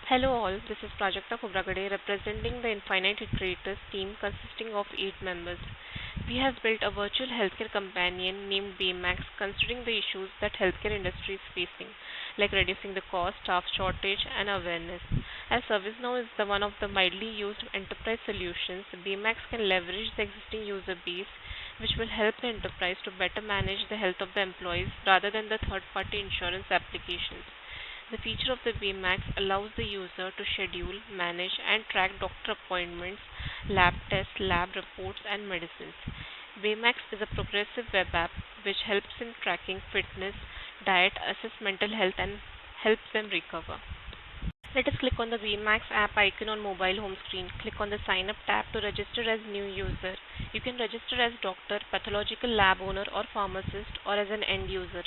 Hello all, this is Prajakta Khobragade representing the Infinite Iterators team consisting of 8 members. We have built a virtual healthcare companion named Baymax considering the issues that healthcare industry is facing, like reducing the cost, staff shortage, and awareness. As ServiceNow is the one of the widely used enterprise solutions, Baymax can leverage the existing user base, which will help the enterprise to better manage the health of the employees rather than the third-party insurance applications. The feature of the Baymax allows the user to schedule, manage, and track doctor appointments, lab tests, lab reports, and medicines. Baymax is a progressive web app which helps in tracking fitness, diet, assess mental health, and helps them recover. Let us click on the Baymax app icon on mobile home screen. Click on the sign up tab to register as new user. You can register as doctor, pathological lab owner or pharmacist or as an end user.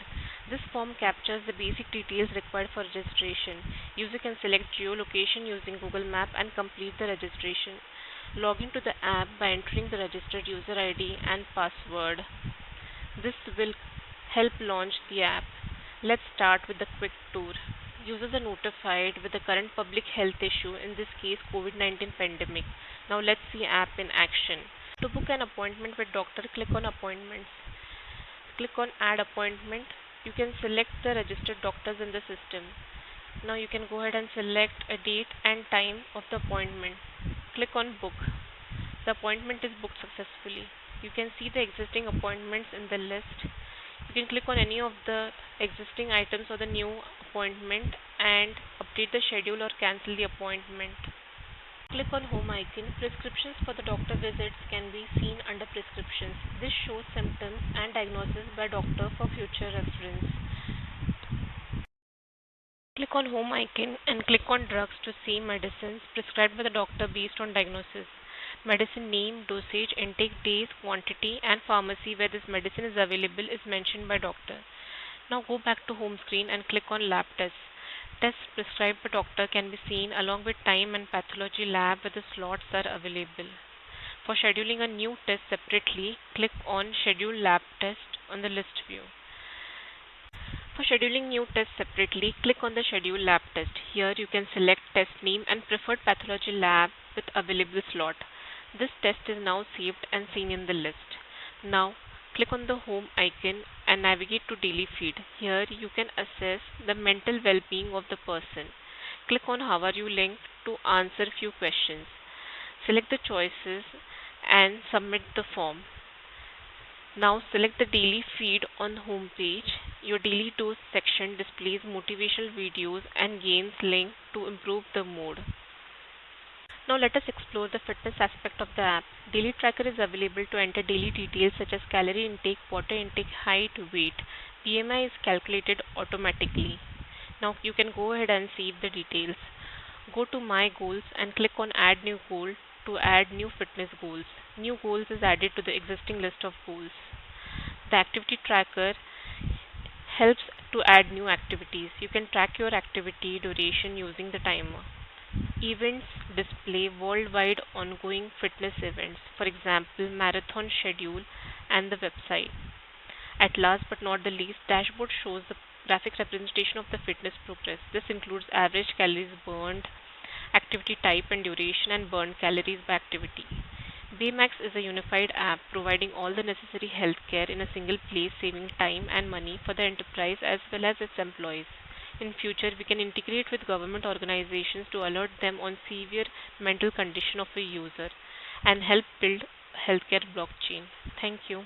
This form captures the basic details required for registration. User can select geolocation using Google Map and complete the registration. Log into the app by entering the registered user ID and password. This will help launch the app. Let's start with the quick tour. Users are notified with the current public health issue, in this case COVID-19 pandemic. Now let's see app in action. To book an appointment with doctor, click on appointments. Click on add appointment. You can select the registered doctors in the system. Now you can go ahead and select a date and time of the appointment. Click on book. The appointment is booked successfully. You can see the existing appointments in the list. You can click on any of the existing items or the new appointment and update the schedule or cancel the appointment. Click on home icon. Prescriptions for the doctor visits can be seen under prescriptions. This shows symptoms and diagnosis by doctor for future reference. Click on home icon and click on drugs to see medicines prescribed by the doctor based on diagnosis. Medicine name, dosage, intake days, quantity, and pharmacy where this medicine is available is mentioned by doctor. Now go back to home screen and click on lab tests. Tests prescribed by doctor can be seen along with time and pathology lab where the slots are available. For scheduling a new test separately, click on schedule lab test on the list view. For scheduling new tests separately, click on the schedule lab test. Here you can select test name and preferred pathology lab with available slot. This test is now saved and seen in the list. Now click on the home icon and navigate to daily feed. Here you can assess the mental well-being of the person. Click on how are you link to answer few questions. Select the choices and submit the form. Now select the daily feed on the home page. Your daily dose section displays motivational videos and games linked to improve the mood. Now let us explore the fitness aspect of the app. Daily tracker is available to enter daily details such as calorie intake, water intake, height, weight. BMI is calculated automatically. Now you can go ahead and save the details. Go to my goals and click on add new goal to add new fitness goals. New goals is added to the existing list of goals. The activity tracker helps to add new activities. You can track your activity duration using the timer. Events display worldwide ongoing fitness events, for example, marathon schedule and the website. At last but not the least, dashboard shows the graphic representation of the fitness progress. This includes average calories burned, activity type and duration, and burned calories by activity. Baymax is a unified app providing all the necessary healthcare in a single place, saving time and money for the enterprise as well as its employees. In future, we can integrate with government organizations to alert them on severe mental condition of a user and help build healthcare blockchain. Thank you.